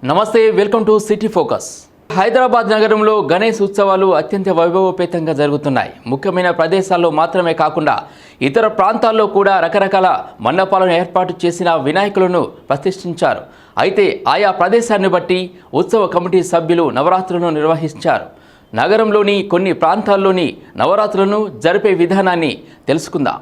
నమస్తే, welcome to city focus. Hyderabad నగరంలో గణేష్ ఉత్సవాలు అత్యంత వైభవోపేతంగా జరుగుతున్నాయి. ముఖ్యమైన ప్రదేశాల్లో మాత్రమే కాకుండా ఇతర ప్రాంతాల్లో కూడా రకరకాల మండపాలను ఏర్పాటు చేసిన వినాయకులను ప్రతిష్ఠించారు. అయితే ఆయా ప్రదేశాన్ని బట్టి ఉత్సవ కమిటీ సభ్యులు నవరాత్రులను నిర్వహించారు. నగరంలోని కొన్ని ప్రాంతాల్లోని నవరాత్రులను జరిపే విధానాన్ని తెలుసుకుందాం.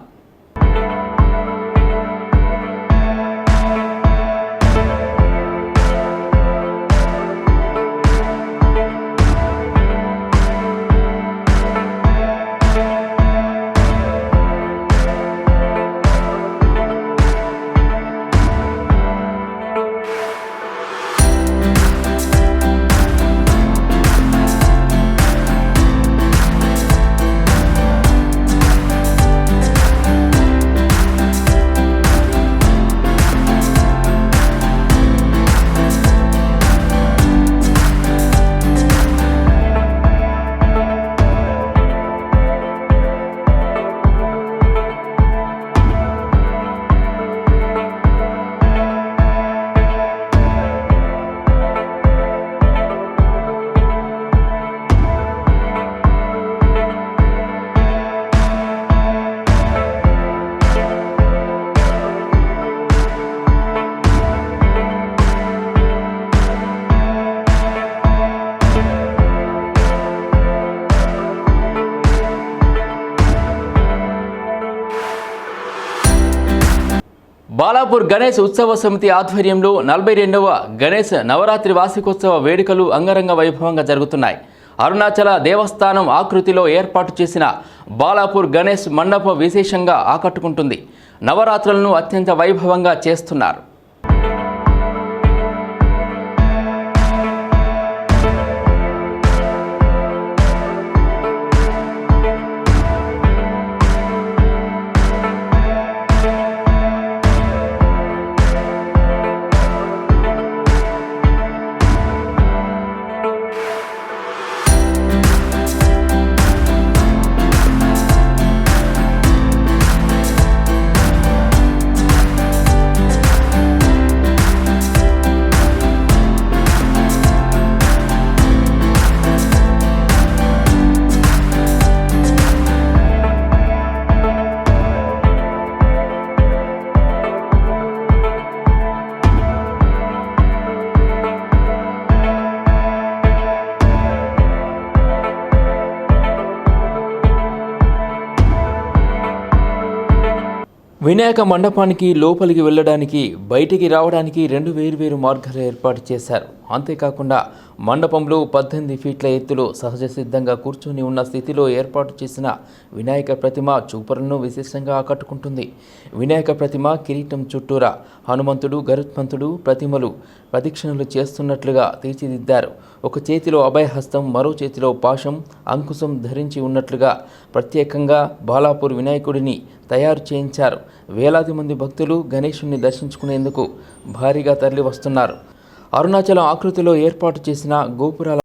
బాలాపూర్ గణేష్ ఉత్సవ సమితి ఆధ్వర్యంలో 42వ గణేష్ నవరాత్రి వార్షికోత్సవ వేడుకలు అంగరంగ వైభవంగా జరుగుతున్నాయి. అరుణాచల దేవస్థానం ఆకృతిలో ఏర్పాటు చేసిన బాలాపూర్ గణేష్ మండపం విశేషంగా ఆకట్టుకుంటుంది. నవరాత్రులను అత్యంత వైభవంగా చేస్తున్నారు. వినాయక మండపానికి లోపలికి వెళ్ళడానికి బయటికి రావడానికి 2 వేర్వేరు మార్గాలు ఏర్పాటు చేశారు. అంతేకాకుండా మండపంలో 18 ఫీట్ల ఎత్తులో సహజ సిద్ధంగా కూర్చొని ఉన్న స్థితిలో ఏర్పాటు చేసిన వినాయక ప్రతిమ చూపరులను విశేషంగా ఆకట్టుకుంటుంది. వినాయక ప్రతిమ కిరీటం చుట్టూరా హనుమంతుడు, గరుత్మంతుడు ప్రతిమలు ప్రదక్షిణలు చేస్తున్నట్లుగా తీర్చిదిద్దారు. ఒక చేతిలో అభయహస్తం, మరో చేతిలో పాశం, అంకుశం ధరించి ఉన్నట్లుగా ప్రత్యేకంగా బాలాపూర్ వినాయకుడిని తయారు చేయించారు. వేలాది మంది భక్తులు గణేశుని దర్శించుకునేందుకు భారీగా తరలి వస్తున్నారు. అరుణాచలం ఆకృతిలో ఏర్పాటు చేసిన గోపురాల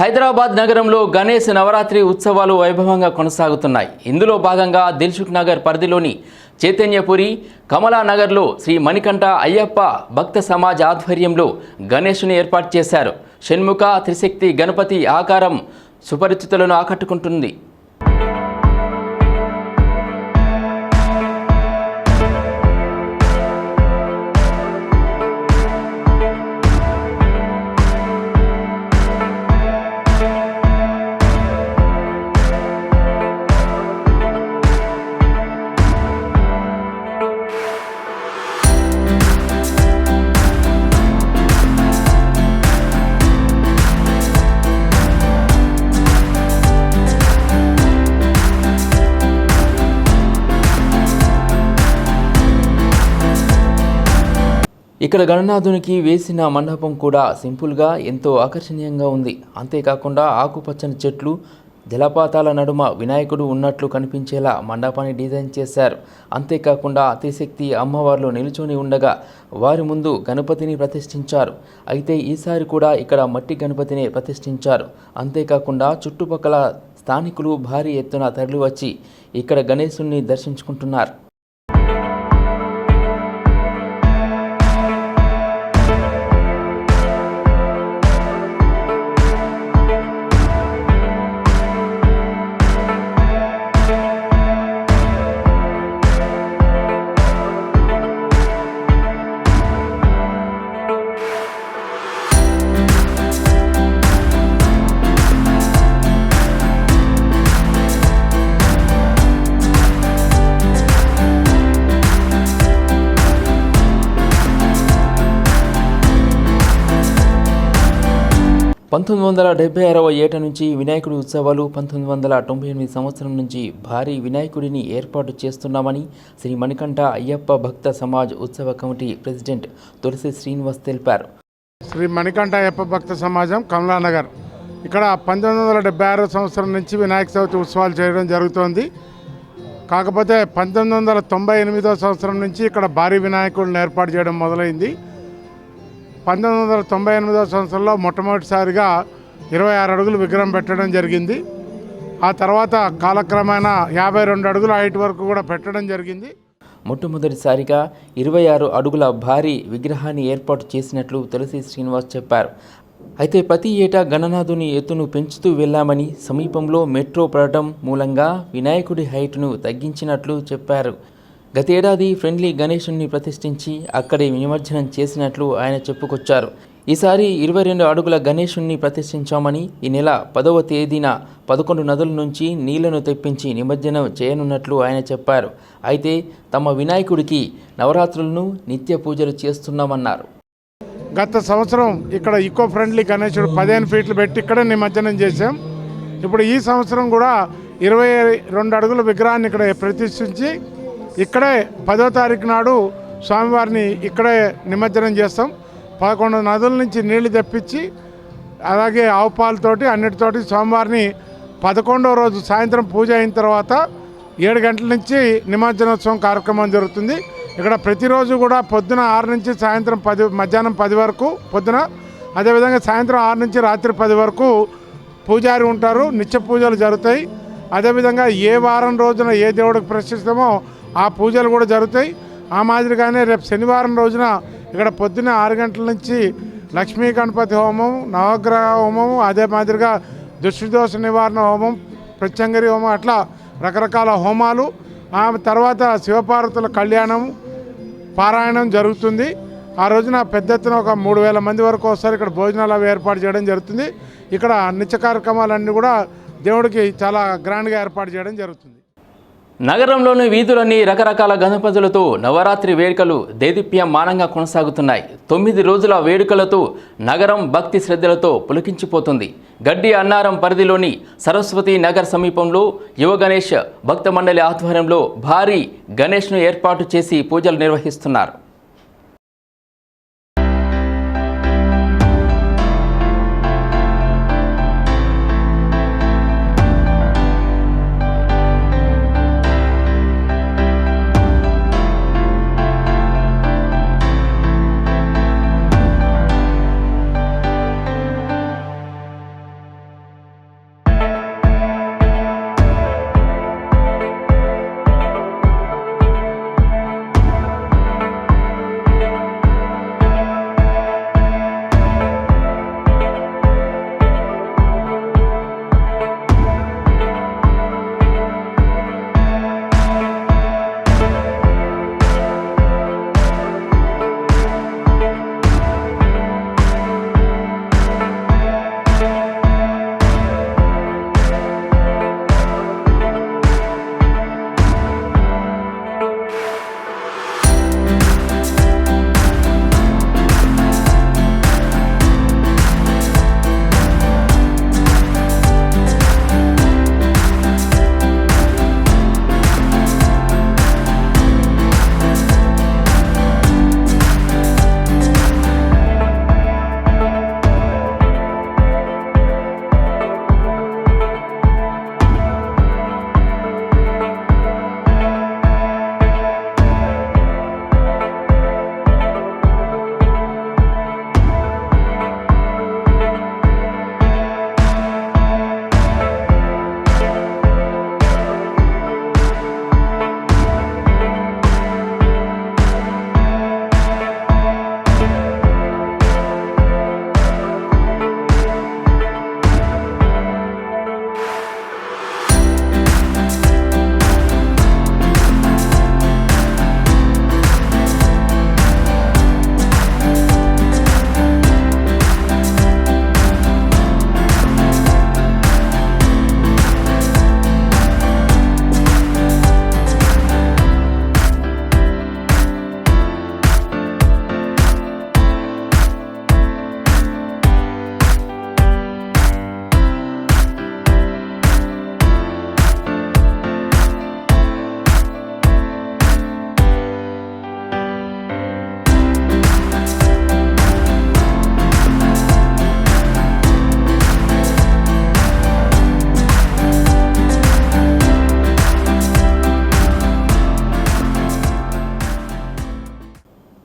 హైదరాబాద్ నగరంలో గణేష్ నవరాత్రి ఉత్సవాలు వైభవంగా కొనసాగుతున్నాయి. ఇందులో భాగంగా దిల్సుఖ్ నగర్ పరిధిలోని చైతన్యపురి, కమలానగర్లో శ్రీ మణికంఠ అయ్యప్ప భక్త సమాజ్ ఆధ్వర్యంలో గణేష్ని ఏర్పాటు చేశారు. షణ్ముఖ త్రిశక్తి గణపతి ఆకారం సుపరిచితులను ఆకట్టుకుంటుంది. ఇక్కడ గణనాథునికి వేసిన మండపం కూడా సింపుల్గా ఎంతో ఆకర్షణీయంగా ఉంది. అంతేకాకుండా ఆకుపచ్చని చెట్లు, జలపాతాల నడుమ వినాయకుడు ఉన్నట్లు కనిపించేలా మండపాన్ని డిజైన్ చేశారు. అంతేకాకుండా త్రిశక్తి అమ్మవార్లు నిలుచొని ఉండగా వారి ముందు గణపతిని ప్రతిష్ఠించారు. అయితే ఈసారి కూడా ఇక్కడ మట్టి గణపతిని ప్రతిష్ఠించారు. అంతేకాకుండా చుట్టుపక్కల స్థానికులు భారీ ఎత్తున తరలివచ్చి ఇక్కడ గణేశుణ్ణి దర్శించుకుంటున్నారు. పంతొమ్మిది వందల 76వ ఏట నుంచి వినాయకుడి ఉత్సవాలు, 1998 సంవత్సరం నుంచి భారీ వినాయకుడిని ఏర్పాటు చేస్తున్నామని శ్రీ మణికంఠ అయ్యప్ప భక్త సమాజ్ ఉత్సవ కమిటీ ప్రెసిడెంట్ తులసి శ్రీనివాస్ తెలిపారు. శ్రీ మణికంఠ అయ్యప్ప భక్త సమాజం కమలానగర్ ఇక్కడ 1976 సంవత్సరం నుంచి వినాయక చవితి ఉత్సవాలు చేయడం జరుగుతోంది. కాకపోతే 1998 సంవత్సరం నుంచి ఇక్కడ భారీ వినాయకుడిని ఏర్పాటు చేయడం మొదలైంది. 1998 సంవత్సరంలో మొట్టమొదటిసారిగా 26 అడుగులు విగ్రహం పెట్టడం జరిగింది. ఆ తర్వాత కాలక్రమేణా 52 అడుగుల హైట్ వరకు కూడా పెట్టడం జరిగింది. మొట్టమొదటిసారిగా 26 అడుగుల భారీ విగ్రహాన్ని ఏర్పాటు చేసినట్లు తులసి శ్రీనివాస్ చెప్పారు. అయితే ప్రతి ఏటా గణనాథుని ఎత్తును పెంచుతూ వెళ్లామని, సమీపంలో మెట్రో పడటం మూలంగా వినాయకుడి హైట్ను తగ్గించినట్లు చెప్పారు. గతేడాది ఫ్రెండ్లీ గణేశుణ్ణి ప్రతిష్ఠించి అక్కడే నిమజ్జనం చేసినట్లు ఆయన చెప్పుకొచ్చారు. ఈసారి 22 అడుగుల గణేశుణ్ణి ప్రతిష్ఠించామని, ఈ నెల 10వ తేదీన 11 నదుల నుంచి నీళ్లను తెప్పించి నిమజ్జనం చేయనున్నట్లు ఆయన చెప్పారు. అయితే తమ వినాయకుడికి నవరాత్రులను నిత్య పూజలు చేస్తున్నామన్నారు. గత సంవత్సరం ఇక్కడ ఈకో ఫ్రెండ్లీ గణేశుడు 15 ఫీట్లు పెట్టి ఇక్కడే నిమజ్జనం చేశాం. ఇప్పుడు ఈ సంవత్సరం కూడా 22 అడుగుల విగ్రహాన్ని ఇక్కడ ప్రతిష్ఠించి ఇక్కడే 10వ తారీఖు నాడు స్వామివారిని ఇక్కడే నిమజ్జనం చేస్తాం. 11 నదుల నుంచి నీళ్లు తెప్పించి అలాగే ఆవు పాలతోటి అన్నిటితోటి స్వామివారిని 11వ రోజు సాయంత్రం పూజ అయిన తర్వాత 7 గంటల నుంచి నిమజ్జనోత్సవం కార్యక్రమం జరుగుతుంది. ఇక్కడ ప్రతిరోజు కూడా పొద్దున 6 నుంచి సాయంత్రం మధ్యాహ్నం 10 వరకు పొద్దున, అదేవిధంగా సాయంత్రం 6 నుంచి రాత్రి 10 వరకు పూజారి ఉంటారు. నిత్య పూజలు జరుగుతాయి. అదేవిధంగా ఏ వారం రోజున ఏ దేవుడికి ప్రతిష్ఠిస్తామో ఆ పూజలు కూడా జరుగుతాయి. ఆ మాదిరిగానే రేపు శనివారం రోజున ఇక్కడ పొద్దున్న 6 గంటల నుంచి లక్ష్మీ గణపతి హోమం, నవగ్రహ హోమం, అదే మాదిరిగా దుష్టిదోష నివారణ హోమం, ప్రత్యంగరి హోమం, అట్లా రకరకాల హోమాలు. ఆ తర్వాత శివపార్వతుల కళ్యాణం పారాయణం జరుగుతుంది. ఆ రోజున పెద్ద ఎత్తున ఒక 3000 మంది వరకు వస్తారు. ఇక్కడ భోజనాలు అవి ఏర్పాటు చేయడం జరుగుతుంది. ఇక్కడ నిత్య కార్యక్రమాలన్నీ కూడా దేవుడికి చాలా గ్రాండ్గా ఏర్పాటు చేయడం జరుగుతుంది. నగరంలోని వీధులన్నీ రకరకాల గణపతులతో నవరాత్రి వేడుకలు దేదీప్యమానంగా కొనసాగుతున్నాయి. 9 రోజుల వేడుకలతో నగరం భక్తి శ్రద్ధలతో పులకించిపోతుంది. గడ్డి అన్నారం పరిధిలోని సరస్వతి నగర్ సమీపంలో యువ గణేష్ భక్త మండలి ఆధ్వర్యంలో భారీ గణేష్ను ఏర్పాటు చేసి పూజలు నిర్వహిస్తున్నారు.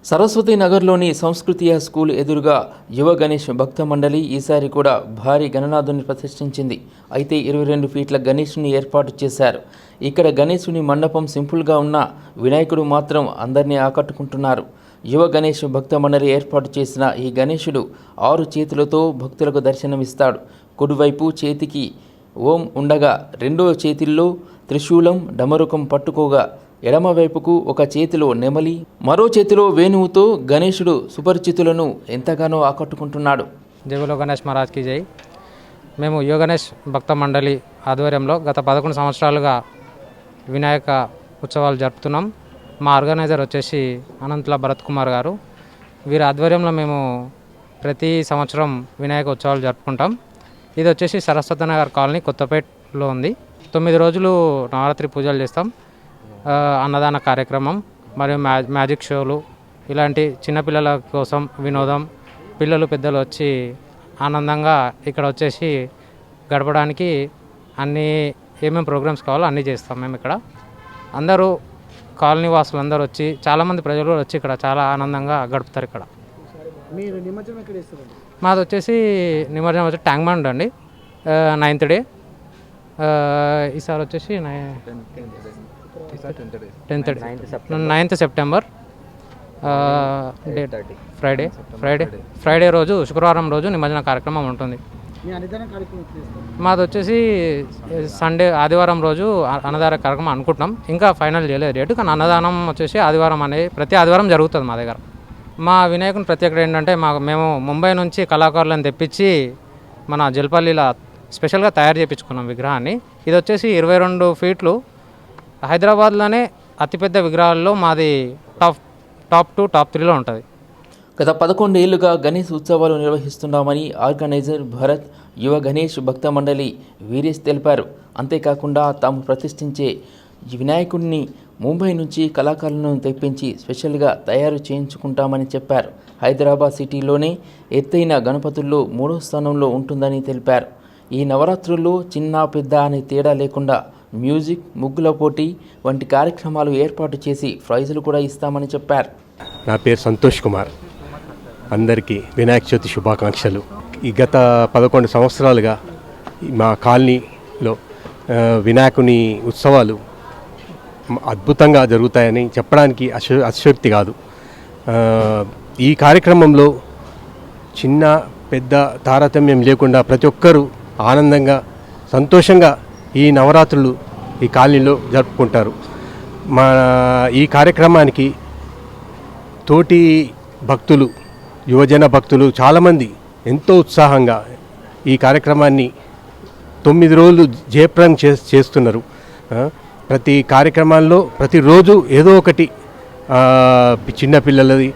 సరస్వతి నగర్లోని సంస్కృతియ స్కూల్ ఎదురుగా యువ గణేష్ భక్త మండలి ఈసారి కూడా భారీ గణనాథుని ప్రతిష్ఠించింది. అయితే 22 ఫీట్ల గణేష్ని ఏర్పాటు చేశారు. ఇక్కడ గణేశుని మండపం సింపుల్గా ఉన్న వినాయకుడు మాత్రం అందరినీ ఆకట్టుకుంటున్నారు. యువ గణేష్ భక్త మండలి ఏర్పాటు చేసిన ఈ గణేశుడు 6 చేతులతో భక్తులకు దర్శనమిస్తాడు. కుడివైపు చేతికి ఓం ఉండగా రెండో చేతిల్లో త్రిశూలం డమరుకం పట్టుకోగా ఎడమవైపుకు ఒక చేతిలో నెమలి మరో చేతిలో వేణువుతో గణేశుడు సుపరిచితులను ఎంతగానో ఆకట్టుకుంటున్నాడు. జై బోలో గణేష్ మహారాజ్కి జై. మేము యువ గణేష్ భక్త మండలి ఆధ్వర్యంలో గత 11 సంవత్సరాలుగా వినాయక ఉత్సవాలు జరుపుతున్నాం. మా ఆర్గనైజర్ వచ్చేసి అనంతుల భరత్ కుమార్ గారు. వీరి ఆధ్వర్యంలో మేము ప్రతి సంవత్సరం వినాయక ఉత్సవాలు జరుపుకుంటాం. ఇది వచ్చేసి సరస్వతి నగర్ కాలనీ కొత్తపేటలో ఉంది. 9 రోజులు నవరాత్రి పూజలు చేస్తాం. అన్నదాన కార్యక్రమం మరియు మ్యాజిక్ షోలు ఇలాంటి చిన్నపిల్లల కోసం వినోదం, పిల్లలు పెద్దలు వచ్చి ఆనందంగా ఇక్కడ వచ్చేసి గడపడానికి అన్నీ ఏమేమి ప్రోగ్రామ్స్ కావాలో అన్నీ చేస్తాం. మేము ఇక్కడ అందరూ కాలనీ వాసులు అందరూ వచ్చి చాలామంది ప్రజలు వచ్చి ఇక్కడ చాలా ఆనందంగా గడుపుతారు. ఇక్కడ మాది వచ్చేసి నిమజ్జనం వచ్చి ట్యాంక్ బండ్ అండి. 9th day. ఈసారి వచ్చేసి 9th సెప్టెంబర్ డేట్ ఫ్రైడే రోజు, శుక్రవారం రోజు నిమజ్జన కార్యక్రమం ఉంటుంది. మాది వచ్చేసి సండే ఆదివారం రోజు అన్నదాన కార్యక్రమం అనుకుంటున్నాం. ఇంకా ఫైనల్ చేయలేదు డేట్, కానీ అన్నదానం వచ్చేసి ఆదివారం అనేది ప్రతి ఆదివారం జరుగుతుంది మా దగ్గర. మా వినాయకుని ప్రత్యేకత ఏంటంటే మేము ముంబై నుంచి కళాకారులను తెప్పించి మన జల్పల్లిలో స్పెషల్గా తయారు చేయించుకున్నాం విగ్రహాన్ని. ఇది వచ్చేసి 22 ఫీట్లు. హైదరాబాద్లోనే అతిపెద్ద విగ్రహాల్లో మాది టాప్ 2, టాప్ 3లో ఉంటుంది. గత 11 ఏళ్లుగా గణేష్ ఉత్సవాలు నిర్వహిస్తున్నామని ఆర్గనైజర్ భరత్, యువ గణేష్ భక్త మండలి వీరేష్ తెలిపారు. అంతేకాకుండా తాము ప్రతిష్ఠించే ఈ వినాయకుడిని ముంబై నుంచి కళాకారులను తెప్పించి స్పెషల్గా తయారు చేయించుకుంటామని చెప్పారు. హైదరాబాద్ సిటీలోనే ఎత్తైన గణపతుల్లో 3వ స్థానంలో ఉంటుందని తెలిపారు. ఈ నవరాత్రుల్లో చిన్న పెద్ద అనే తేడా లేకుండా మ్యూజిక్, ముగ్గుల పోటీ వంటి కార్యక్రమాలు ఏర్పాటు చేసి ప్రైజులు కూడా ఇస్తామని చెప్పారు. నా పేరు సంతోష్ కుమార్. అందరికీ వినాయక చవితి శుభాకాంక్షలు. ఈ గత 11 సంవత్సరాలుగా మా కాలనీలో వినాయకుని ఉత్సవాలు అద్భుతంగా జరుగుతాయని చెప్పడానికి అతిశయోక్తి కాదు. ఈ కార్యక్రమంలో చిన్న పెద్ద తారతమ్యం లేకుండా ప్రతి ఒక్కరూ ఆనందంగా సంతోషంగా ఈ నవరాత్రులు ఈ కాలనీలో జరుపుకుంటారు. ఈ కార్యక్రమానికి తోటి భక్తులు, యువజన భక్తులు చాలామంది ఎంతో ఉత్సాహంగా ఈ కార్యక్రమాన్ని 9 రోజులు జయప్రదం చేస్తున్నారు. ప్రతి కార్యక్రమాల్లో ప్రతిరోజు ఏదో ఒకటి చిన్నపిల్లలది,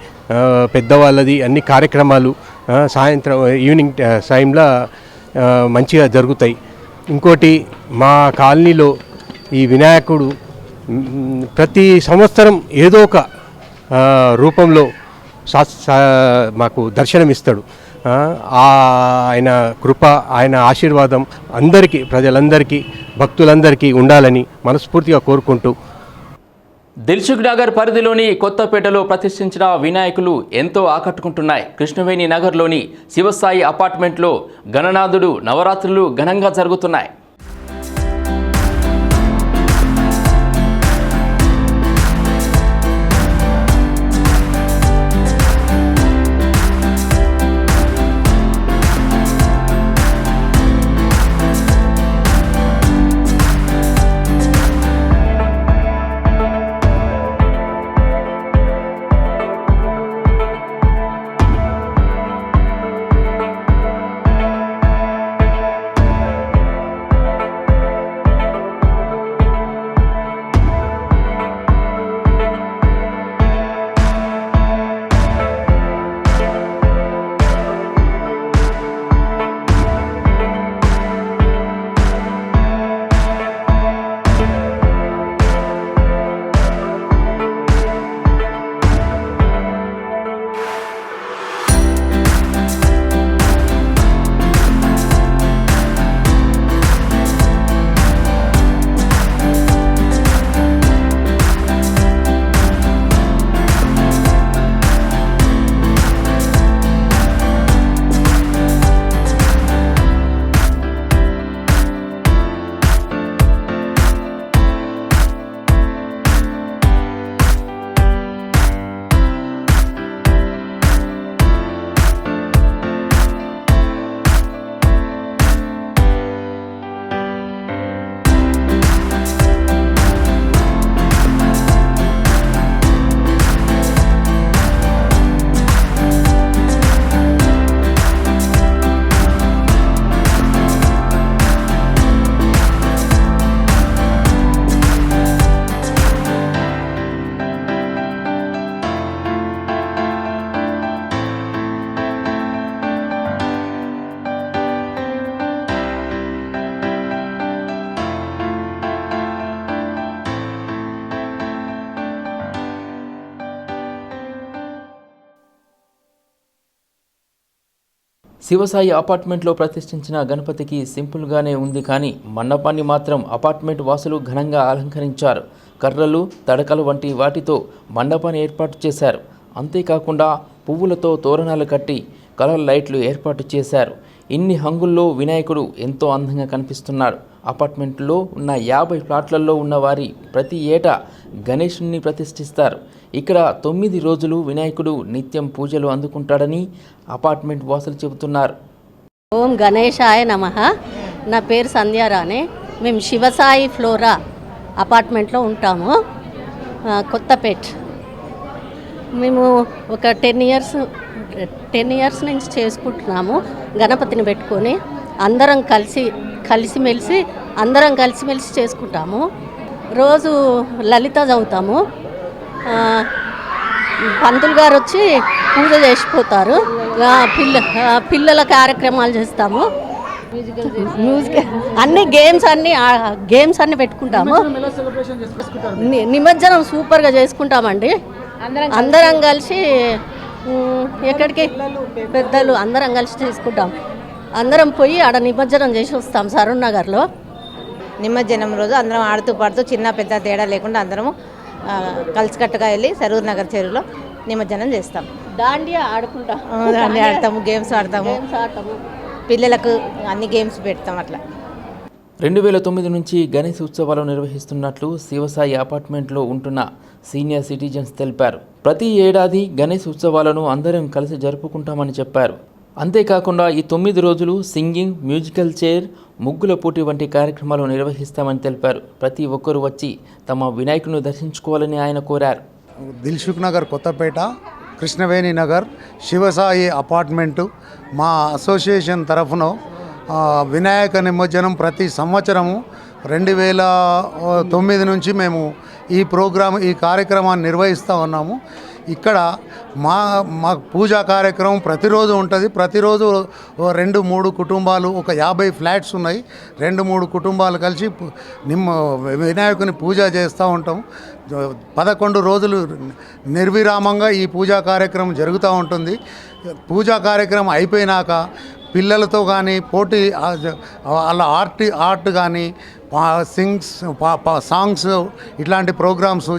పెద్దవాళ్ళది అన్ని కార్యక్రమాలు సాయంత్రం ఈవినింగ్ టైంలో మంచిగా జరుగుతాయి. ఇంకోటి, మా కాలనీలో ఈ వినాయకుడు ప్రతి సంవత్సరం ఏదో ఒక రూపంలో మాకు దర్శనమిస్తాడు. ఆయన కృప, ఆయన ఆశీర్వాదం అందరికీ, ప్రజలందరికీ, భక్తులందరికీ ఉండాలని మనస్ఫూర్తిగా కోరుకుంటూ, దిల్సుఖ్ నగర్ పరిధిలోని కొత్తపేటలో ప్రతిష్ఠించిన వినాయకులు ఎంతో ఆకట్టుకుంటున్నాయి. కృష్ణవేణి నగర్లోని శివసాయి అపార్ట్మెంట్లో గణనాథుడు నవరాత్రులు ఘనంగా జరుగుతున్నాయి. శివసాయి అపార్ట్మెంట్లో ప్రతిష్ఠించిన గణపతికి సింపుల్గానే ఉంది, కానీ మండపాన్ని మాత్రం అపార్ట్మెంట్ వాసులు ఘనంగా అలంకరించారు. కర్రలు, తడకలు వంటి వాటితో మండపాన్ని ఏర్పాటు చేశారు. అంతేకాకుండా పువ్వులతో తోరణాలు కట్టి కలర్ లైట్లు ఏర్పాటు చేశారు. ఇన్ని హంగుల్లో వినాయకుడు ఎంతో అందంగా కనిపిస్తున్నాడు. అపార్ట్మెంట్లో ఉన్న 50 ఫ్లాట్లలో ఉన్న వారి ప్రతి ఏటా గణేశుని ప్రతిష్ఠిస్తారు. ఇక్కడ 9 రోజులు వినాయకుడు నిత్యం పూజలు అందుకుంటాడని అపార్ట్మెంట్ వాసులు చెబుతున్నారు. ఓం గణేశాయ నమః. నా పేరు సంధ్యారాణి. మేము శివసాయి ఫ్లోరా అపార్ట్మెంట్లో ఉంటాము, కొత్తపేట్. మేము ఒక 10 ఇయర్స్ నుంచి చేసుకుంటున్నాము. గణపతిని పెట్టుకొని అందరం కలిసిమెలిసి చేసుకుంటాము. రోజు లలిత చదువుతాము. పంతులు గారు వచ్చి పూజ చేసిపోతారు. పిల్లల కార్యక్రమాలు చేస్తాము. మ్యూజిక్ అన్ని గేమ్స్ అన్ని పెట్టుకుంటాము. నిమజ్జనం సూపర్గా చేసుకుంటామండి. అందరం కలిసి ఎక్కడికి పెద్దలు అందరం కలిసి చేసుకుంటాం. అందరం పోయి ఆడ నిమజ్జనం చేసి వస్తాం. సరూర్ నగర్లో నిమజ్జనం రోజు అందరం ఆడుతూ పాడుతూ చిన్న పెద్ద తేడా లేకుండా అందరము కలిసికట్టుగా వెళ్ళి సరూర్ నగర్ చెరువులో నిమజ్జనం చేస్తాం. దాండియా ఆడుకుంటాం. దాండియా ఆడతాము, గేమ్స్ ఆడతాము. పిల్లలకు అన్ని గేమ్స్ పెడతాం. అట్లా 2009 నుంచి గణేష్ ఉత్సవాలు నిర్వహిస్తున్నట్లు శివసాయి అపార్ట్మెంట్లో ఉంటున్న సీనియర్ సిటిజన్స్ తెలిపారు. ప్రతి ఏడాది గణేష్ ఉత్సవాలను అందరం కలిసి జరుపుకుంటామని చెప్పారు. అంతేకాకుండా ఈ 9 రోజులు సింగింగ్, మ్యూజికల్ చైర్, ముగ్గుల పోటీ వంటి కార్యక్రమాలు నిర్వహిస్తామని తెలిపారు. ప్రతి ఒక్కరూ వచ్చి తమ వినాయకుని దర్శించుకోవాలని ఆయన కోరారు. దిల్సుఖ్ నగర్, కొత్తపేట, కృష్ణవేణి నగర్, శివసాయి అపార్ట్మెంటు మా అసోసియేషన్ తరఫున వినాయక నిమజ్జనం ప్రతి సంవత్సరము 2009 నుంచి మేము ఈ కార్యక్రమాన్ని నిర్వహిస్తూ ఉన్నాము. ఇక్కడ మా పూజా కార్యక్రమం ప్రతిరోజు ఉంటుంది. ప్రతిరోజు 2-3 కుటుంబాలు, ఒక 50 ఫ్లాట్స్ ఉన్నాయి. 2-3 కుటుంబాలు కలిసి వినాయకుని పూజ చేస్తూ ఉంటాం. 11 రోజులు నిర్విరామంగా ఈ పూజా కార్యక్రమం జరుగుతూ ఉంటుంది. పూజా కార్యక్రమం అయిపోయినాక పిల్లలతో కానీ పోటీ, వాళ్ళ ఆర్ట్ కానీ సాంగ్స్ ఇట్లాంటి ప్రోగ్రామ్స్,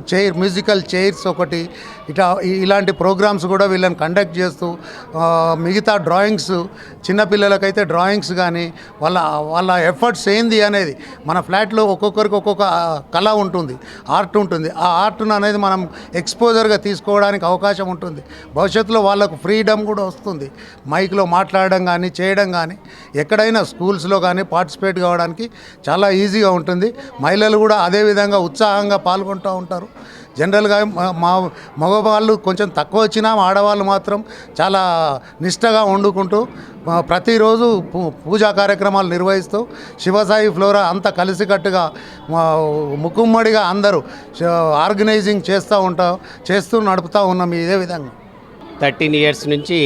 మ్యూజికల్ చైర్స్ ఒకటి ఇలాంటి ప్రోగ్రామ్స్ కూడా వీళ్ళని కండక్ట్ చేస్తూ, మిగతా డ్రాయింగ్స్, చిన్నపిల్లలకైతే డ్రాయింగ్స్ కానీ వాళ్ళ ఎఫర్ట్స్ ఏంది అనేది మన ఫ్లాట్లో ఒక్కొక్కరికి ఒక్కొక్క కళ ఉంటుంది, ఆర్ట్ ఉంటుంది. ఆ ఆర్ట్ను అనేది మనం ఎక్స్పోజర్గా తీసుకోవడానికి అవకాశం ఉంటుంది. భవిష్యత్తులో వాళ్ళకు ఫ్రీడమ్ కూడా వస్తుంది. మైక్లో మాట్లాడడం కానీ చేయడం కానీ ఎక్కడైనా స్కూల్స్లో కానీ పార్టిసిపేట్ కావడానికి చాలా ఈజీగా ఉంటుంది. మహిళలు కూడా అదేవిధంగా ఉత్సాహంగా పాల్గొంటూ ఉంటారు. జనరల్గా మా మగవాళ్ళు కొంచెం తక్కువ వచ్చినా ఆడవాళ్ళు మాత్రం చాలా నిష్టగా వండుకుంటూ ప్రతిరోజు పూజా కార్యక్రమాలు నిర్వహిస్తూ శివసాయి ఫ్లోరా అంతా కలిసికట్టుగా ముక్కుమ్మడిగా అందరూ ఆర్గనైజింగ్ చేస్తూ నడుపుతూ ఉన్నాం. ఇదే విధంగా 13 ఇయర్స్ నుంచి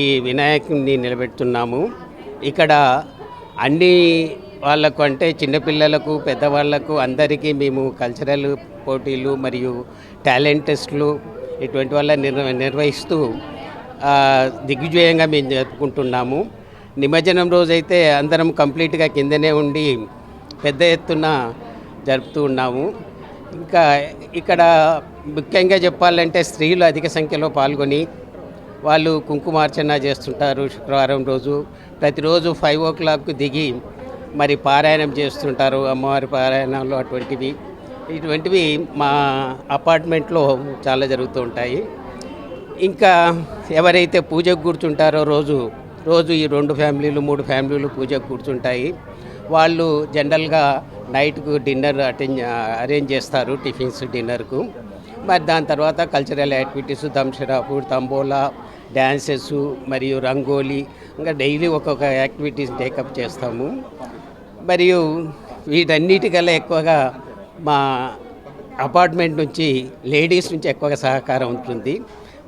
ఈ వినాయకుడిని నిలబెడుతున్నాము. ఇక్కడ అన్ని వాళ్ళకు అంటే చిన్నపిల్లలకు, పెద్దవాళ్లకు అందరికీ మేము కల్చరల్ పోటీలు మరియు టాలెంట్ టెస్టులు ఇటువంటి వల్ల నిర్వహిస్తూ దిగ్విజయంగా మేము జరుపుకుంటున్నాము. నిమజ్జనం రోజైతే అందరం కంప్లీట్గా కిందనే ఉండి పెద్ద ఎత్తున జరుపుతూ ఉన్నాము. ఇంకా ఇక్కడ ముఖ్యంగా చెప్పాలంటే స్త్రీలు అధిక సంఖ్యలో పాల్గొని వాళ్ళు కుంకుమార్చన చేస్తుంటారు. శుక్రవారం రోజు ప్రతిరోజు 5 o'clock దిగి మరి పారాయణం చేస్తుంటారు. అమ్మవారి పారాయణాలు ఇటువంటివి మా అపార్ట్మెంట్లో చాలా జరుగుతూ ఉంటాయి. ఇంకా ఎవరైతే పూజకు కూర్చుంటారో రోజు ఈ 2 ఫ్యామిలీలు 3 ఫ్యామిలీలు పూజకు కూర్చుంటాయి. వాళ్ళు జనరల్గా నైట్కు డిన్నర్ అరేంజ్ చేస్తారు, టిఫిన్స్ డిన్నర్కు. మరి దాని తర్వాత కల్చరల్ యాక్టివిటీస్, దంషరాపు, తంబోలా, డ్యాన్సెస్ మరియు రంగోలీ, ఇంకా డైలీ ఒక్కొక్క యాక్టివిటీస్ టేకప్ చేస్తాము. మరియు వీటన్నిటికల్లా ఎక్కువగా మా అపార్ట్మెంట్ నుంచి లేడీస్ నుంచి ఎక్కువగా సహకారం ఉంటుంది.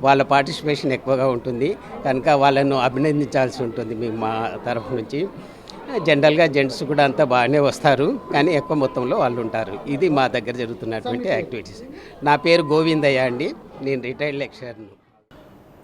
వాళ్ళ పార్టిసిపేషన్ ఎక్కువగా ఉంటుంది కనుక వాళ్ళను అభినందించాల్సి ఉంటుంది మేము మా తరఫు నుంచి. జనరల్గా జెంట్స్ కూడా అంతా బాగానే వస్తారు, కానీ ఎక్కువ మొత్తంలో వాళ్ళు ఉంటారు. ఇది మా దగ్గర జరుగుతున్నటువంటి యాక్టివిటీస్. నా పేరు గోవిందయ్య అండి, నేను రిటైర్డ్ లెక్చరర్ను.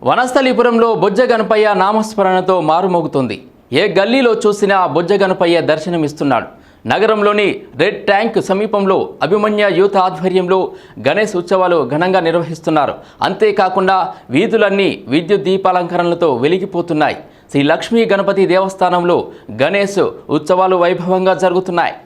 వనస్థలీపురంలో బొజ్జ గణపయ్య నామస్మరణతో మారుమోగుతుంది. ఏ గల్లీలో చూసినా బొజ్జ గణపయ్య దర్శనమిస్తున్నాడు. నగరంలోని రెడ్ ట్యాంక్ సమీపంలో అభిమన్య యూత్ ఆధ్వర్యంలో గణేష్ ఉత్సవాలు ఘనంగా నిర్వహిస్తున్నారు. అంతేకాకుండా వీధులన్నీ విద్యుత్ దీపాలంకరణలతో వెలిగిపోతున్నాయి. శ్రీ లక్ష్మీ గణపతి దేవస్థానంలో గణేష్ ఉత్సవాలు వైభవంగా జరుగుతున్నాయి.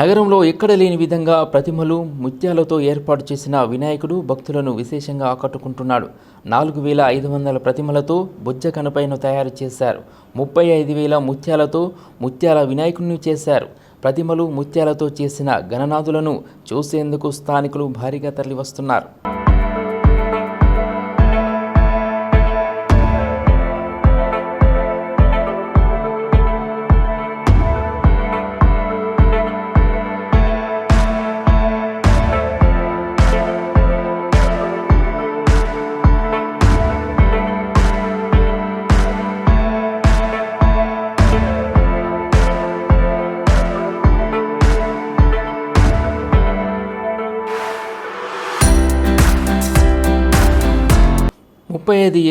నగరంలో ఎక్కడ లేని విధంగా ప్రతిమలు ముత్యాలతో ఏర్పాటు చేసిన వినాయకుడు భక్తులను విశేషంగా ఆకట్టుకుంటున్నాడు. 4,500 ప్రతిమలతో బొజ్జ గణపయ్యను తయారు చేశారు. 35,000 ముత్యాలతో ముత్యాల వినాయకుడిని చేశారు. ప్రతిమలు ముత్యాలతో చేసిన గణనాథులను చూసేందుకు స్థానికులు భారీగా తరలివస్తున్నారు.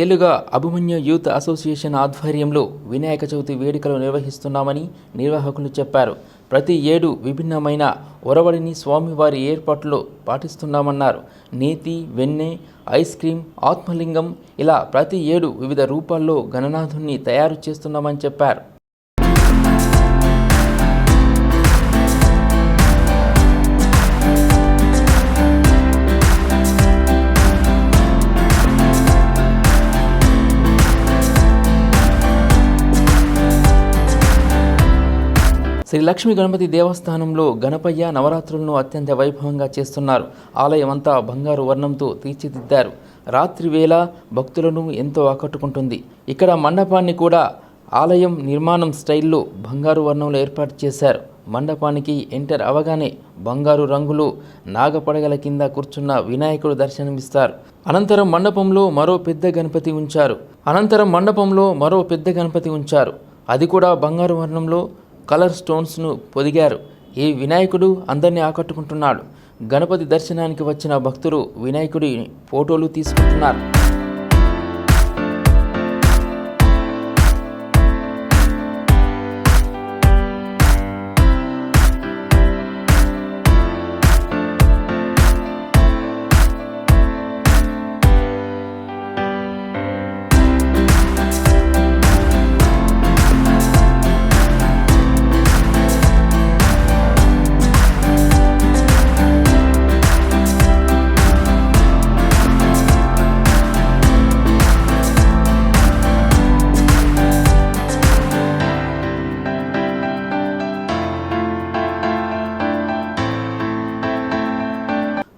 ఏళ్లుగా అభిమన్య యూత్ అసోసియేషన్ ఆధ్వర్యంలో వినాయక చవితి వేడుకలు నిర్వహిస్తున్నామని నిర్వాహకులు చెప్పారు. ప్రతి ఏడు విభిన్నమైన ఒరవడిని స్వామివారి ఏర్పాట్లో పాటిస్తున్నామన్నారు. నేతి, వెన్నె, ఐస్ క్రీం, ఆత్మలింగం ఇలా ప్రతి ఏడు వివిధ రూపాల్లో గణనాథుణ్ణి తయారు చేస్తున్నామని చెప్పారు. శ్రీ లక్ష్మీ గణపతి దేవస్థానంలో గణపయ్య నవరాత్రులను అత్యంత వైభవంగా చేస్తున్నారు. ఆలయం అంతా బంగారు వర్ణంతో తీర్చిదిద్దారు. రాత్రి వేళ భక్తులను ఎంతో ఆకట్టుకుంటుంది. ఇక్కడ మండపాన్ని కూడా ఆలయం నిర్మాణం స్టైల్లో బంగారు వర్ణంలో ఏర్పాటు చేశారు. మండపానికి ఎంటర్ అవగానే బంగారు రంగులు నాగపడగల కింద కూర్చున్న వినాయకుడు దర్శనమిస్తారు. అనంతరం మండపంలో మరో పెద్ద గణపతి ఉంచారు. అది కూడా బంగారు వర్ణంలో కలర్ స్టోన్స్ను పొదిగారు. ఈ వినాయకుడు అందరినీ ఆకట్టుకుంటున్నాడు. గణపతి దర్శనానికి వచ్చిన భక్తులు వినాయకుడి ఫోటోలు తీసుకుంటున్నారు.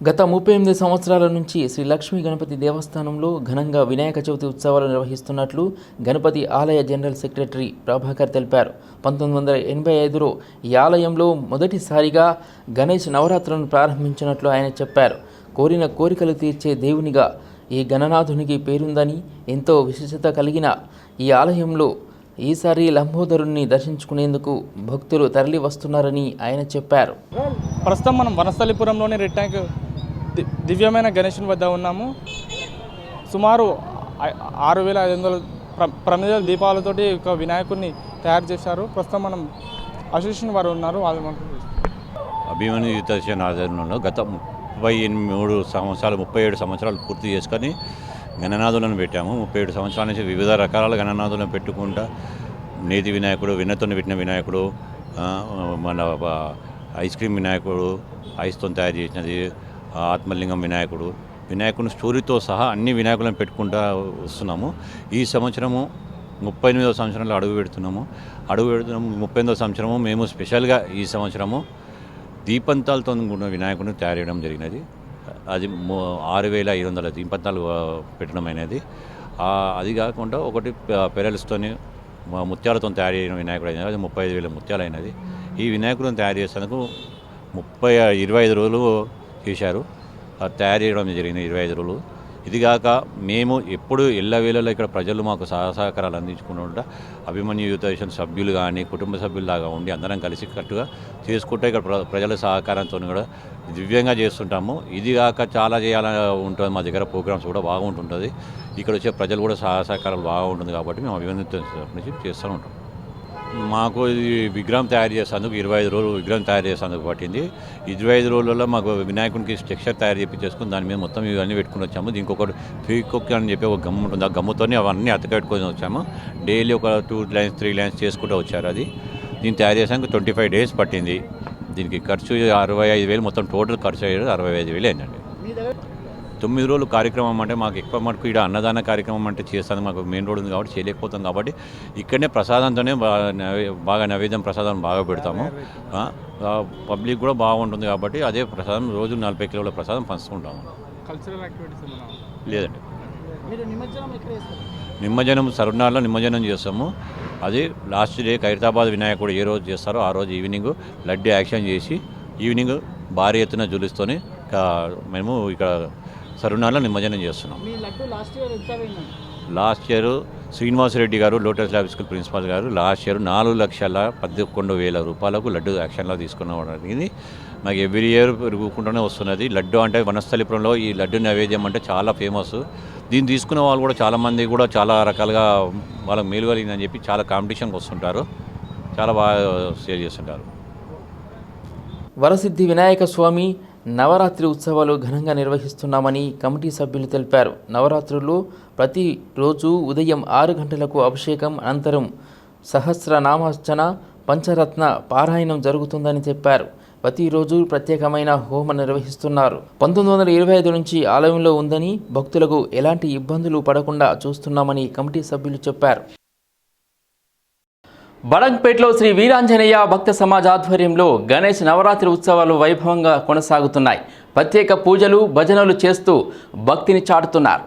గత 38 సంవత్సరాల నుంచి శ్రీ లక్ష్మీ గణపతి దేవస్థానంలో ఘనంగా వినాయక చవితి ఉత్సవాలు నిర్వహిస్తున్నట్లు గణపతి ఆలయ జనరల్ సెక్రటరీ ప్రభాకర్ తెలిపారు. 1985లో ఈ ఆలయంలో మొదటిసారిగా గణేష్ నవరాత్రులను ప్రారంభించినట్లు ఆయన చెప్పారు. కోరిన కోరికలు తీర్చే దేవునిగా ఈ గణనాథునికి పేరుందని, ఎంతో విశిష్టత కలిగిన ఈ ఆలయంలో ఈసారి లంబోదరుణ్ణి దర్శించుకునేందుకు భక్తులు తరలి వస్తున్నారని ఆయన చెప్పారు. ప్రస్తుతం మనం వనస్థలిపురంలోని రెడ్ ట్యాంక్ దివ్యమైన గణేశుని వద్ద ఉన్నాము. సుమారు 6500 ప్రమిద దీపాలతోటి ఒక వినాయకుడిని తయారు చేశారు. ప్రస్తుతం మనం అసోసియేషన్ వారు ఉన్నారు, వాళ్ళు అభిమన్యు యుద్ధసేన ఆధ్వర్యంలో గత 37 సంవత్సరాలు పూర్తి చేసుకొని గణనాథులను పెట్టాము. 37 సంవత్సరాల నుంచి వివిధ రకాల గణనాథులను పెట్టుకుంటా నేతి వినాయకుడు, వెన్నతోని పెట్టిన వినాయకుడు, మన ఐస్ క్రీమ్ వినాయకుడు, ఐస్తో తయారు చేసినది, ఆత్మలింగం వినాయకుని స్టోరీతో సహా అన్ని వినాయకులను పెట్టుకుంటూ వస్తున్నాము. ఈ సంవత్సరము 38వ సంవత్సరంలో అడుగు పెడుతున్నాము. 38వ సంవత్సరము మేము స్పెషల్గా ఈ సంవత్సరము దీపంతాలతో ఉన్న వినాయకుడిని తయారు చేయడం జరిగినది. అది 6500 దీపంతాలు పెట్టడం అయినది. అది కాకుండా ఒకటి పెరల్స్తోని ముత్యాలతో తయారు చేయడం వినాయకుడు అయినది. అది 35,000 ముత్యాలు అయినది. ఈ వినాయకుడిని తయారు చేసేందుకు 25 రోజులు చేశారు. తయారు చేయడం జరిగింది 25 రోజులు. ఇదిగాక మేము ఎప్పుడు ఎల్లవేళలో ఇక్కడ ప్రజలు మాకు సహకారాలు అందించుకుంటూ అభిమన్యు యుద్ధ సభ్యులు కానీ కుటుంబ సభ్యుల్లాగా ఉండి అందరం కలిసి కట్టుగా చేసుకుంటే ఇక్కడ ప్రజల సహకారంతో కూడా దివ్యంగా చేస్తుంటాము. ఇదిగాక చాలా చేయాలని ఉంటుంది. మా దగ్గర ప్రోగ్రామ్స్ కూడా బాగుంటుంటుంది. ఇక్కడ వచ్చే ప్రజలు కూడా సహకారాలు బాగుంటుంది కాబట్టి మేము అభిమన్యు నుంచి చేస్తూ ఉంటాం. మాకు ఇది విగ్రహం తయారు చేసేందుకు 25 రోజులు విగ్రహం తయారు చేసేందుకు పట్టింది. 25 రోజులలో మాకు వినాయకునికి స్ట్రక్చర్ తయారు చేపించేసుకుని దాని మీద మొత్తం ఇవన్నీ పెట్టుకుని వచ్చాము. దీనికి ఒకటి ఫీకొక్ అని చెప్పి ఒక గమ్ము ఉంటుంది. ఆ గమ్ముతోనే అవన్నీ అతకట్టుకొని వచ్చాము. డైలీ ఒక 2 లైన్స్ 3 లైన్స్ చేసుకుంటూ వచ్చారు. అది దీన్ని తయారు చేసాక 25 డేస్ పట్టింది. దీనికి ఖర్చు 65,000, మొత్తం టోటల్ ఖర్చు అయ్యేది 65,000 అయిందండి. 9 రోజులు కార్యక్రమం అంటే మాకు ఎక్కువ మటుకు ఇక్కడ అన్నదాన కార్యక్రమం అంటే చేస్తాను. మాకు మెయిన్ రోడ్ ఉంది కాబట్టి చేయలేకపోతాం. కాబట్టి ఇక్కడనే ప్రసాదంతోనే బాగా నైవేద్యం ప్రసాదం బాగా పెడతాము. పబ్లిక్ కూడా బాగుంటుంది కాబట్టి అదే ప్రసాదం రోజు 40 కిలోల ప్రసాదం పంచుకుంటాము. లేదండి, నిమజ్జనం సరునాల్లో నిమజ్జనం చేస్తాము. అది లాస్ట్ డే ఖైరతాబాద్ వినాయకుడు ఏ రోజు చేస్తారో ఆ రోజు ఈవినింగ్ లడ్డు యాక్షన్ చేసి ఈవినింగ్ భారీ ఎత్తున జులుస్తూనే మేము ఇక్కడ సరునాల్లో నిమజ్జనం చేస్తున్నాం. లాస్ట్ ఇయర్ శ్రీనివాసరెడ్డి గారు లోటస్ ల్యాబ్ స్కూల్ ప్రిన్సిపాల్ గారు లాస్ట్ ఇయర్ 4,11,000 రూపాయలకు లడ్డు యాక్షన్లో తీసుకున్నది. మాకు ఎవ్రీ ఇయర్ పెరుగుకుంటూనే వస్తున్నది. లడ్డు అంటే వనస్థలిపురంలో ఈ లడ్డు నైవేద్యం అంటే చాలా ఫేమస్. దీన్ని తీసుకున్న వాళ్ళు కూడా చాలామంది కూడా చాలా రకాలుగా వాళ్ళకి మేలు కలిగిందని చెప్పి చాలా కాంపిటీషన్కి వస్తుంటారు. చాలా బాగా షేర్ చేస్తుంటారు. వరసిద్ధి వినాయక స్వామి నవరాత్రి ఉత్సవాలు ఘనంగా నిర్వహిస్తున్నామని కమిటీ సభ్యులు తెలిపారు. నవరాత్రుల్లో ప్రతిరోజు ఉదయం 6 గంటలకు అభిషేకం, అనంతరం సహస్రనామార్చన, పంచరత్న పారాయణం జరుగుతుందని చెప్పారు. ప్రతిరోజు ప్రత్యేకమైన హోమం నిర్వహిస్తున్నారు. 1925 నుంచి ఆలయంలో ఉందని, భక్తులకు ఎలాంటి ఇబ్బందులు పడకుండా చూస్తున్నామని కమిటీ సభ్యులు చెప్పారు. బడంగ్పేటలో శ్రీ వీరాంజనేయ భక్త సమాజ్ ఆధ్వర్యంలో గణేష్ నవరాత్రి ఉత్సవాలు వైభవంగా కొనసాగుతున్నాయి. ప్రత్యేక పూజలు, భజనలు చేస్తూ భక్తిని చాటుతున్నారు.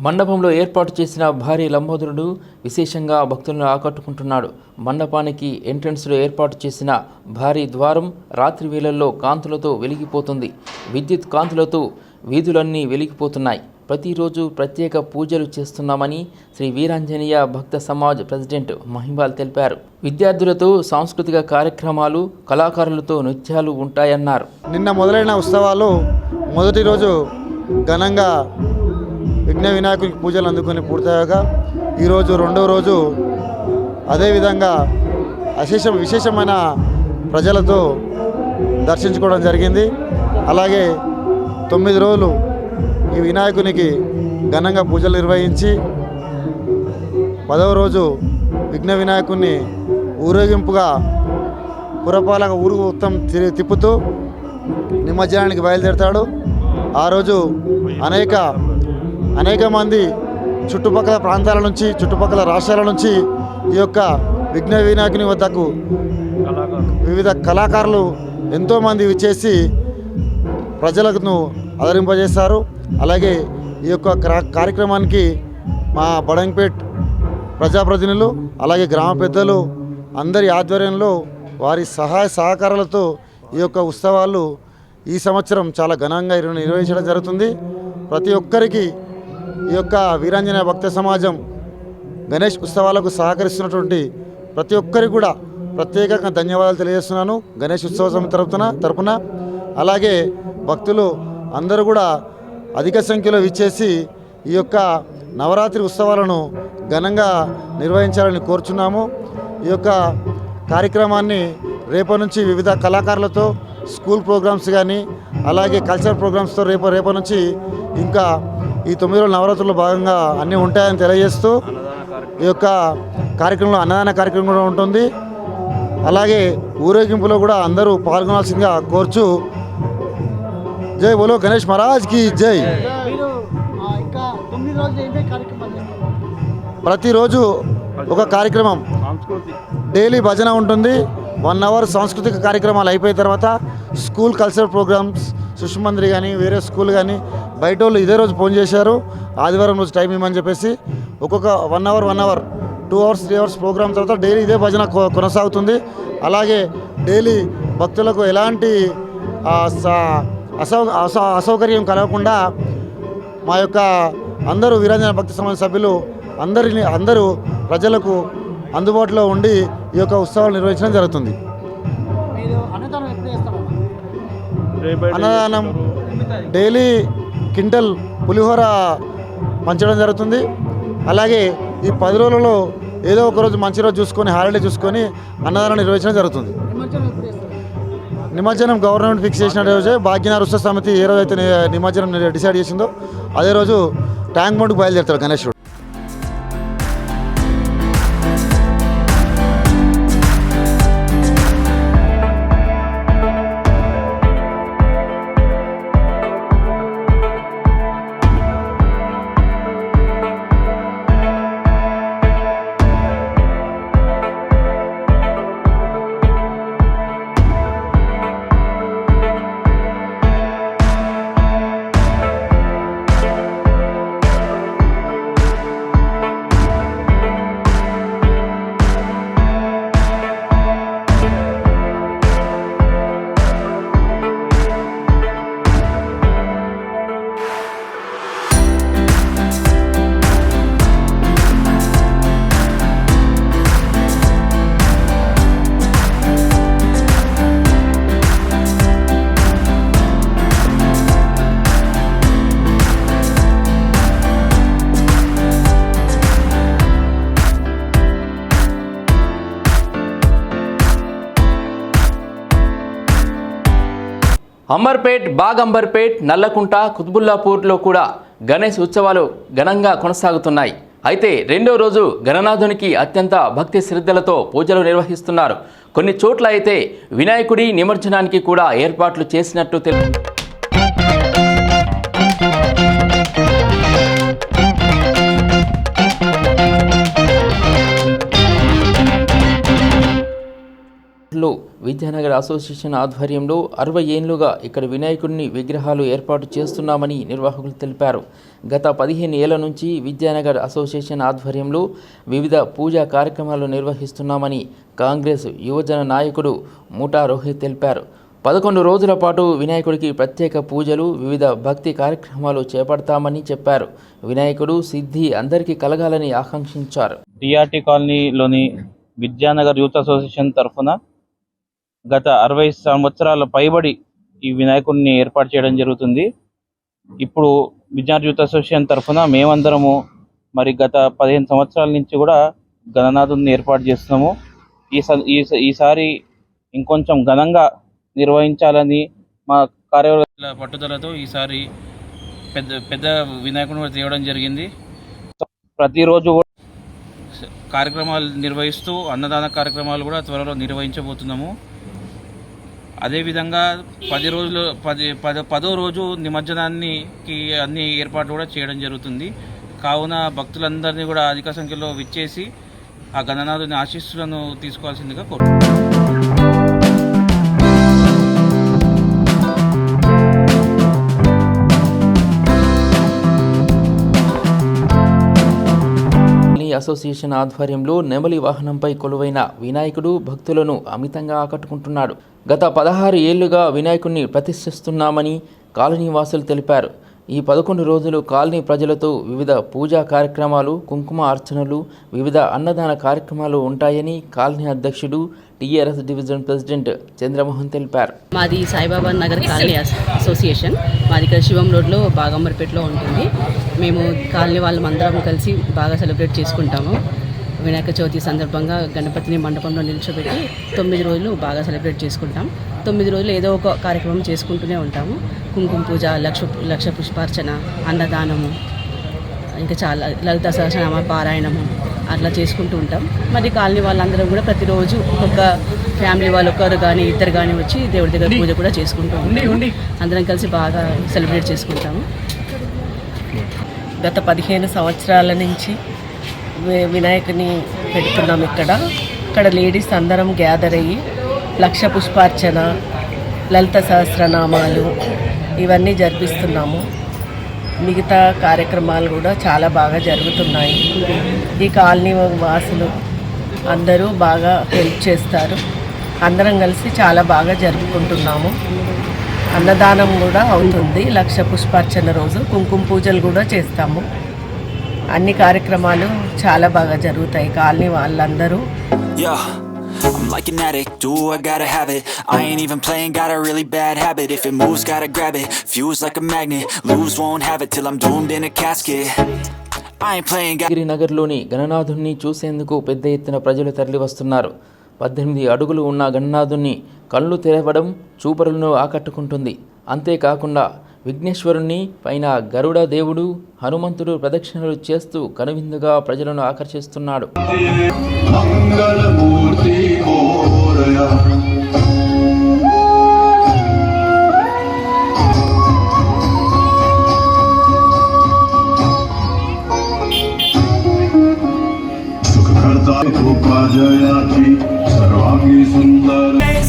మండపంలో ఏర్పాటు చేసిన భారీ లంబోదరుడు విశేషంగా భక్తులను ఆకట్టుకుంటున్నాడు. మండపానికి ఎంట్రన్స్లో ఏర్పాటు చేసిన భారీ ద్వారం రాత్రి వేళల్లో కాంతులతో వెలిగిపోతుంది. విద్యుత్ కాంతులతో వీధులన్నీ వెలిగిపోతున్నాయి. ప్రతిరోజు ప్రత్యేక పూజలు చేస్తున్నామని శ్రీ వీరాంజనేయ భక్త సమాజ్ ప్రెసిడెంట్ మహిబాల్ తెలిపారు. విద్యార్థులతో సాంస్కృతిక కార్యక్రమాలు, కళాకారులతో నృత్యాలు ఉంటాయన్నారు. నిన్న మొదలైన ఉత్సవాలు మొదటి రోజు ఘనంగా విఘ్న వినాయకునికి పూజలు అందుకొని పూర్తయ్యాక ఈరోజు రెండో రోజు అదేవిధంగా విశేషమైన ప్రజలతో దర్శించుకోవడం జరిగింది. అలాగే 9 రోజులు ఈ వినాయకునికి ఘనంగా పూజలు నిర్వహించి 10వ రోజు విఘ్న వినాయకుని ఊరేగింపుగా పురపాలక ఊరు మొత్తం తిప్పుతూ నిమజ్జనానికి బయలుదేరతాడు. ఆ రోజు అనేక మంది చుట్టుపక్కల ప్రాంతాల నుంచి, చుట్టుపక్కల రాష్ట్రాల నుంచి ఈ యొక్క విఘ్న వినాయకుని వద్దకు వివిధ కళాకారులు ఎంతోమంది విచ్చేసి ప్రజలను ఆదరింపజేస్తారు. అలాగే ఈ యొక్క కార్యక్రమానికి మా బడంగపేట్ ప్రజాప్రతినిధులు, అలాగే గ్రామ పెద్దలు అందరి ఆధ్వర్యంలో వారి సహాయ సహకారాలతో ఈ యొక్క ఉత్సవాలు ఈ సంవత్సరం చాలా ఘనంగా నిర్వహించడం జరుగుతుంది. ప్రతి ఒక్కరికి ఈ యొక్క వీరాంజనేయ భక్త సమాజం గణేష్ ఉత్సవాలకు సహకరిస్తున్నటువంటి ప్రతి ఒక్కరికి కూడా ప్రత్యేకంగా ధన్యవాదాలు తెలియజేస్తున్నాను గణేష్ ఉత్సవ సమితి తరపున. అలాగే భక్తులు అందరూ కూడా అధిక సంఖ్యలో విచ్చేసి ఈ యొక్క నవరాత్రి ఉత్సవాలను ఘనంగా నిర్వహించాలని కోరుచున్నాము. ఈ యొక్క కార్యక్రమాన్ని రేపటి నుంచి వివిధ కళాకారులతో స్కూల్ ప్రోగ్రామ్స్ కానీ, అలాగే కల్చరల్ ప్రోగ్రామ్స్తో రేపటి నుంచి ఇంకా ఈ 9 రోజుల నవరాత్రుల్లో భాగంగా అన్నీ ఉంటాయని తెలియజేస్తూ ఈ యొక్క కార్యక్రమంలో అన్నదాన కార్యక్రమం కూడా ఉంటుంది. అలాగే ఊరేగింపులో కూడా అందరూ పాల్గొనాల్సిందిగా కోర్చు. జై బోలో గణేష్ మహారాజ్కి జై. ప్రతిరోజు ఒక కార్యక్రమం, డైలీ భజన ఉంటుంది. 1 అవర్ సాంస్కృతిక కార్యక్రమాలు అయిపోయిన తర్వాత స్కూల్ కల్చరల్ ప్రోగ్రామ్స్, శిశుమందిరి కానీ వేరే స్కూల్ కానీ బయట వాళ్ళు ఇదే రోజు ఫోన్ చేశారు ఆదివారం రోజు టైం ఇవ్వమని చెప్పేసి. ఒక్కొక్క 1 అవర్ 2 అవర్స్ 3 అవర్స్ ప్రోగ్రామ్ తర్వాత డైలీ ఇదే భజన కొనసాగుతుంది. అలాగే డైలీ భక్తులకు ఎలాంటి అసౌకర్యం కలగకుండా మా యొక్క అందరూ వీరాంజనేయ భక్తి సమాజ సభ్యులు అందరూ ప్రజలకు అందుబాటులో ఉండి ఈ యొక్క ఉత్సవాలు నిర్వహించడం జరుగుతుంది. అన్నదానం డైలీ క్వింటల్ పులిహోర పంచడం జరుగుతుంది. అలాగే ఈ 10 రోజులలో ఏదో ఒక రోజు మంచి రోజు చూసుకొని, హాలిడే చూసుకొని అన్నదానం నిర్వహించడం జరుగుతుంది. నిమజ్జనం గవర్నమెంట్ ఫిక్స్ చేసిన రోజే భాగ్యనగర్ ఉత్సవ సమితి ఏ రోజైతే నిమజ్జనం డిసైడ్ చేసిందో అదే రోజు ట్యాంక్ బండ్కు బయలుదేరుతాడు గణేశుడు. అమర్పేట్, బాగంబర్పేట్, నల్లకుంట, కుత్బుల్లాపూర్లో కూడా గణేష్ ఉత్సవాలు ఘనంగా కొనసాగుతున్నాయి. అయితే రెండో రోజు గణనాథునికి అత్యంత భక్తి శ్రద్ధలతో పూజలు నిర్వహిస్తున్నారు. కొన్ని చోట్ల అయితే వినాయకుడి నిమజ్జనానికి కూడా ఏర్పాట్లు చేసినట్టు విద్యానగర్ అసోసియేషన్ ఆధ్వర్యంలో 60 ఏళ్లుగా ఇక్కడ వినాయకుడిని విగ్రహాలు ఏర్పాటు చేస్తున్నామని నిర్వాహకులు తెలిపారు. గత 15 ఏళ్ల నుంచి విద్యానగర్ అసోసియేషన్ ఆధ్వర్యంలో వివిధ పూజా కార్యక్రమాలు నిర్వహిస్తున్నామని కాంగ్రెస్ యువజన నాయకుడు ముఠా రోహిత్ తెలిపారు. 11 రోజుల పాటు వినాయకుడికి ప్రత్యేక పూజలు, వివిధ భక్తి కార్యక్రమాలు చేపడతామని చెప్పారు. వినాయకుడు సిద్ధి అందరికీ కలగాలని ఆకాంక్షించారు. టీఆర్టీ కాలనీలోని విద్యానగర్ యూత్ అసోసియేషన్ తరఫున గత 60 సంవత్సరాల పైబడి ఈ వినాయకుడిని ఏర్పాటు చేయడం జరుగుతుంది. ఇప్పుడు విద్యానగర్ యూత్ అసోసియేషన్ తరఫున మేమందరము మరి గత 15 సంవత్సరాల నుంచి కూడా గణనాథుని ఏర్పాటు చేస్తున్నాము. ఈసారి ఇంకొంచెం ఘనంగా నిర్వహించాలని మా కార్యవర్గాల పట్టుదలతో ఈసారి పెద్ద వినాయకుడిని కూడా తేవడం జరిగింది. ప్రతిరోజు కార్యక్రమాలు నిర్వహిస్తూ అన్నదాన కార్యక్రమాలు కూడా త్వరలో నిర్వహించబోతున్నాము. అదేవిధంగా 10వ రోజు నిమజ్జనానికి అన్ని ఏర్పాట్లు కూడా చేయడం జరుగుతుంది. కావున భక్తులందరినీ కూడా అధిక సంఖ్యలో విచ్చేసి ఆ గణనాథుని ఆశీస్సులను తీసుకోవాల్సిందిగా కోరుతున్నాను. అసోసియేషన్ ఆధ్వర్యంలో నెమలి వాహనంపై కొలువైన వినాయకుడు భక్తులను అమితంగా ఆకట్టుకుంటున్నాడు. గత 16 ఏళ్లుగా వినాయకుడిని ప్రతిష్ఠిస్తున్నామని కాలనీ వాసులు తెలిపారు. ఈ 11 రోజులు కాలనీ ప్రజలతో వివిధ పూజా కార్యక్రమాలు, కుంకుమ అర్చనలు, వివిధ అన్నదాన కార్యక్రమాలు ఉంటాయని కాలనీ అధ్యక్షుడు టీఆర్ఎస్ డివిజన్ ప్రెసిడెంట్ చంద్రమోహన్ తెలిపారు. మాది సాయిబాబా నగర్ కాలనీ అసోసియేషన్, మాది ఇక్కడ శివం రోడ్లో బాగంబర్పేటలో ఉంటుంది. మేము కాలనీ వాళ్ళమందరం కలిసి బాగా సెలబ్రేట్ చేసుకుంటాము. వినాయక చవితి సందర్భంగా గణపతిని మండపంలో నిల్చోబెట్టి 9 రోజులు బాగా సెలబ్రేట్ చేసుకుంటాం. 9 రోజులు ఏదో ఒక కార్యక్రమం చేసుకుంటూనే ఉంటాము. కుంకుమ పూజ, లక్ష పుష్పార్చన, అన్నదానము, ఇంకా చాలా లలిత సహస్రనామ పారాయణము అట్లా చేసుకుంటూ ఉంటాం. మరి కాలనీ వాళ్ళందరం కూడా ప్రతిరోజు ఒక్కొక్క ఫ్యామిలీ వాళ్ళు ఒకరు కానీ ఇద్దరు కానీ వచ్చి దేవుడి దగ్గర పూజ కూడా చేసుకుంటూ ఉంటాము. అందరం కలిసి బాగా సెలబ్రేట్ చేసుకుంటాము. గత 15 సంవత్సరాల నుంచి వినాయకుని పెడుతున్నాం. ఇక్కడ లేడీస్ అందరం గ్యాదర్ అయ్యి లక్ష పుష్పార్చన, లలిత సహస్రనామాలు ఇవన్నీ జరిపిస్తున్నాము. మిగతా కార్యక్రమాలు కూడా చాలా బాగా జరుగుతున్నాయి. ఈ కాలనీ వాసులు అందరూ బాగా హెల్ప్ చేస్తారు. అందరం కలిసి చాలా బాగా జరుపుకుంటున్నాము. అన్నదానం కూడా అవుతుంది. లక్ష పుష్పార్చన రోజు కుంకుమ పూజలు కూడా చేస్తాము. అన్ని కార్యక్రమాలు చాలా బాగా జరుగుతాయి. కాలనీ వాళ్ళందరూ I'm like an addict, do I gotta have it. I ain't even playing, got a really bad habit. If it moves, gotta grab it, fuse like a magnet. Lose, won't have it till I'm doomed in a casket. I ain't playing. నగర్లోని గణనాథుణ్ణి చూసేందుకు పెద్ద ఎత్తున ప్రజలు తరలివస్తున్నారు. 18 అడుగులు ఉన్న గణనాథుణ్ణి కళ్ళు తెరవడం చూపరులను ఆకట్టుకుంటుంది. అంతేకాకుండా విఘ్నేశ్వరుణ్ణి పైన గరుడ దేవుడు, హనుమంతుడు ప్రదక్షిణలు చేస్తూ కనువిందుగా ప్రజలను ఆకర్షిస్తున్నాడు.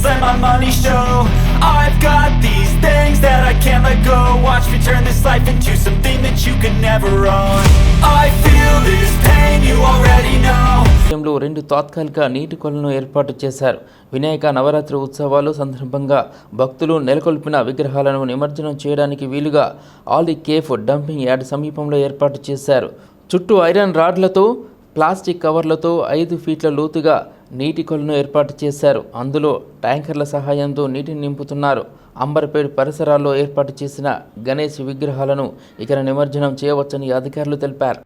Let my money show. I've got these things that I can't let go. Watch me turn this life into something that you could never own. I feel this pain, you already know. 2 తాత్కాలిక నీటి కొలను ఏర్పాటు చేశారు. వినాయక నవరాత్రి ఉత్సవాలు సందర్భంగా భక్తులు నెలకొల్పిన విగ్రహాలను నిమజ్జనం చేయడానికి వీలుగా ఆల్ కేఫ్ డంపింగ్ యార్డ్ సమీపంలో ఏర్పాటు చేశారు. చుట్టూ ఐరన్ రాడ్లతో, ప్లాస్టిక్ కవర్లతో 5 ఫీట్ల లోతుగా నీటి కొలను ఏర్పాటు చేశారు. అందులో ట్యాంకర్ల సహాయంతో నీటిని నింపుతున్నారు. అంబర్పేట్ పరిసరాల్లో ఏర్పాటు చేసిన గణేష్ విగ్రహాలను ఇక్కడ నిమజ్జనం చేయవచ్చని అధికారులు తెలిపారు.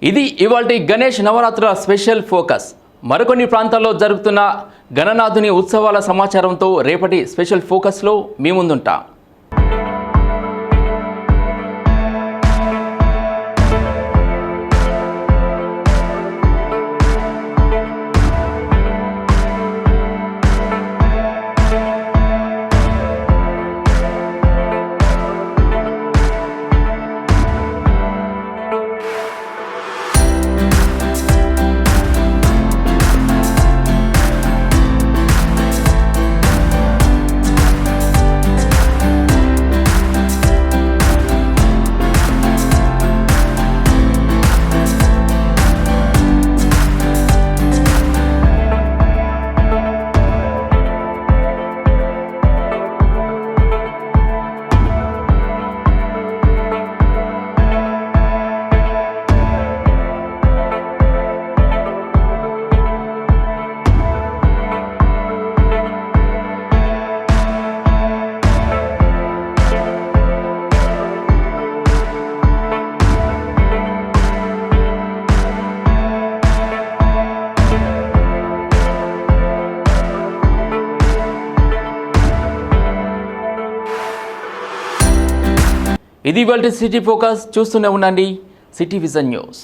ఇది ఇవాల్టి గణేష్ నవరాత్రుల స్పెషల్ ఫోకస్. మరికొన్ని ప్రాంతాల్లో జరుగుతున్న గణనాథుని ఉత్సవాల సమాచారంతో రేపటి స్పెషల్ ఫోకస్లో మీ ముందుంటాం. ఇది ఇవాల్టి సిటీ ఫోకస్. చూస్తూనే ఉండండి సిటీ విజన్ న్యూస్.